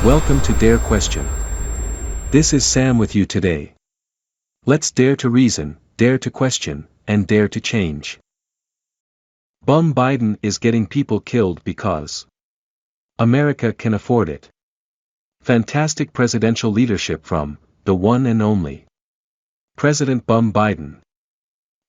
Welcome to Dare Question. This is Sam with you today. Let's dare to reason, dare to question, and dare to change. Biden is getting people killed because America can afford it. Fantastic presidential leadership from the one and only President Biden.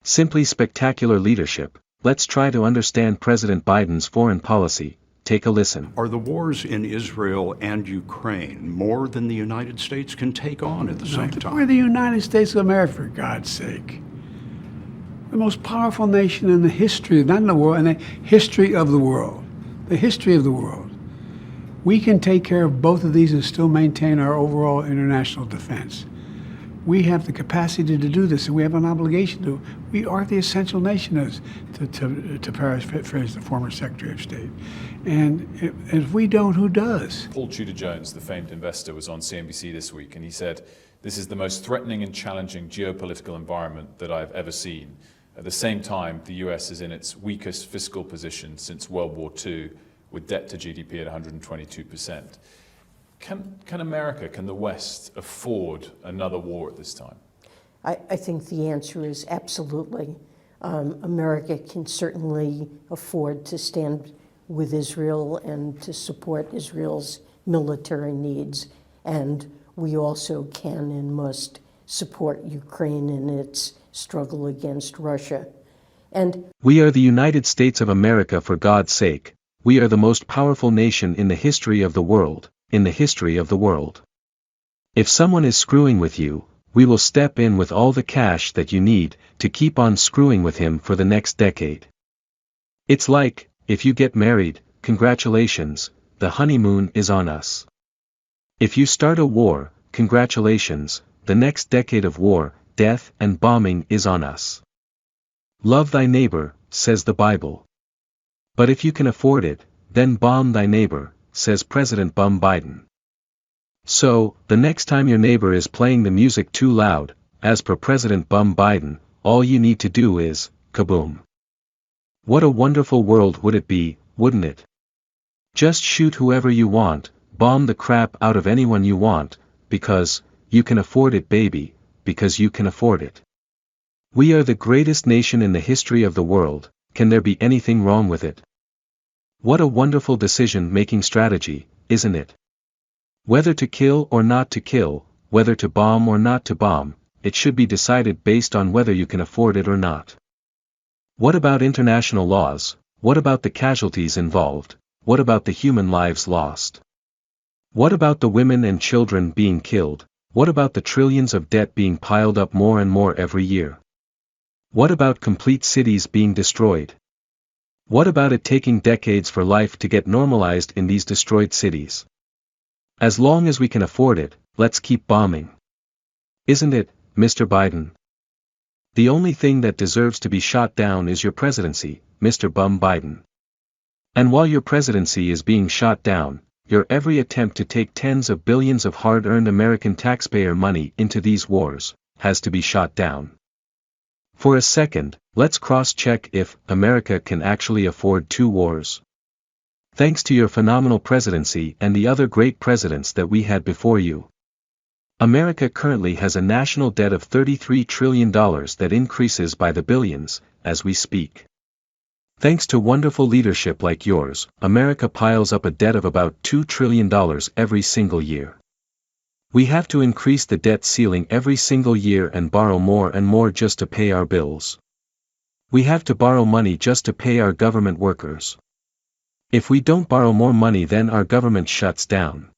Simply spectacular leadership. Let's try to understand President Biden's foreign policy. Take a listen. Are the wars in Israel and Ukraine more than the United States can take on at the same time? We're the United States of America, for God's sake. The most powerful nation in the history, not in the world, in the history of the world. The history of the world. We can take care of both of these and still maintain our overall international defense. We have the capacity to do this, and we have an obligation to. We are the essential nation, as to paraphrase the former Secretary of State. And if we don't, who does? Paul Tudor-Jones, the famed investor, was on CNBC this week, and he said, "This is the most threatening and challenging geopolitical environment that I've ever seen. At the same time, the US is in its weakest fiscal position since World War II, with debt to GDP at 122%. Can America, can the West afford another war at this time?" I think the answer is absolutely. America can certainly afford to stand with Israel and to support Israel's military needs. And we also can and must support Ukraine in its struggle against Russia. And we are the United States of America, for God's sake. We are the most powerful nation in the history of the world. In the history of the world. If someone is screwing with you, we will step in with all the cash that you need to keep on screwing with him for the next decade. It's like, if you get married, congratulations, the honeymoon is on us. If you start a war, congratulations, the next decade of war, death and bombing is on us. Love thy neighbor, says the Bible. But if you can afford it, then bomb thy neighbor, says President Biden. So, the next time your neighbor is playing the music too loud, as per President Biden, all you need to do is, kaboom. What a wonderful world would it be, wouldn't it? Just shoot whoever you want, bomb the crap out of anyone you want, because you can afford it, baby, because you can afford it. We are the greatest nation in the history of the world. Can there be anything wrong with it? What a wonderful decision-making strategy, isn't it? Whether to kill or not to kill, whether to bomb or not to bomb, it should be decided based on whether you can afford it or not. What about international laws? What about the casualties involved? What about the human lives lost? What about the women and children being killed? What about the trillions of debt being piled up more and more every year? What about complete cities being destroyed? What about it taking decades for life to get normalized in these destroyed cities? As long as we can afford it, let's keep bombing. Isn't it, Mr. Biden? The only thing that deserves to be shot down is your presidency, Mr. Biden. And while your presidency is being shot down, your every attempt to take tens of billions of hard-earned American taxpayer money into these wars has to be shot down. For a second, let's cross-check if America can actually afford two wars. Thanks to your phenomenal presidency and the other great presidents that we had before you, America currently has a national debt of $33 trillion that increases by the billions, as we speak. Thanks to wonderful leadership like yours, America piles up a debt of about $2 trillion every single year. We have to increase the debt ceiling every single year and borrow more and more just to pay our bills. We have to borrow money just to pay our government workers. If we don't borrow more money, then our government shuts down.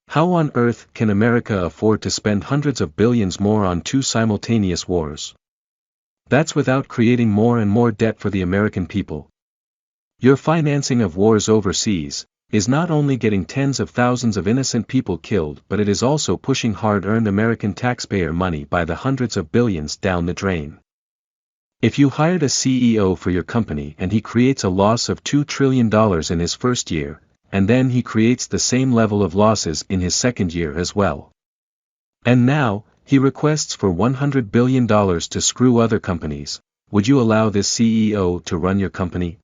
How on earth can America afford to spend hundreds of billions more on two simultaneous wars? That's without creating more and more debt for the American people. Your financing of wars overseas is not only getting tens of thousands of innocent people killed, but it is also pushing hard-earned American taxpayer money by the hundreds of billions down the drain. If you hired a CEO for your company and he creates a loss of $2 trillion in his first year, and then he creates the same level of losses in his second year as well. And now, he requests for $100 billion to screw other companies, would you allow this CEO to run your company?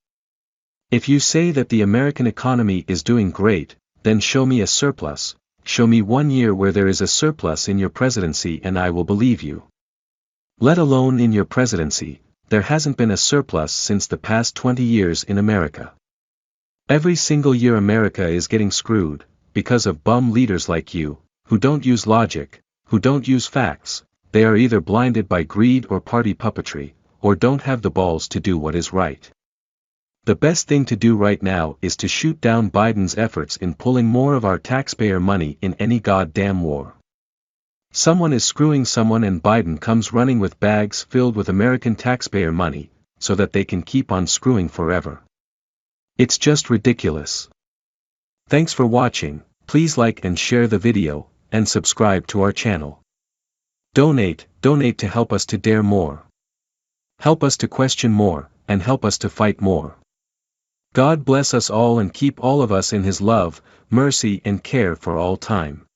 If you say that the American economy is doing great, then show me a surplus. Show me 1 year where there is a surplus in your presidency and I will believe you. Let alone in your presidency, there hasn't been a surplus since the past 20 years in America. Every single year America is getting screwed, because of bum leaders like you, who don't use logic, who don't use facts. They are either blinded by greed or party puppetry, or don't have the balls to do what is right. The best thing to do right now is to shoot down Biden's efforts in pulling more of our taxpayer money in any goddamn war. Someone is screwing someone and Biden comes running with bags filled with American taxpayer money, so that they can keep on screwing forever. It's just ridiculous. Thanks for watching. Please like and share the video, and subscribe to our channel. Donate to help us to dare more. Help us to question more, and help us to fight more. God bless us all and keep all of us in His love, mercy and care for all time.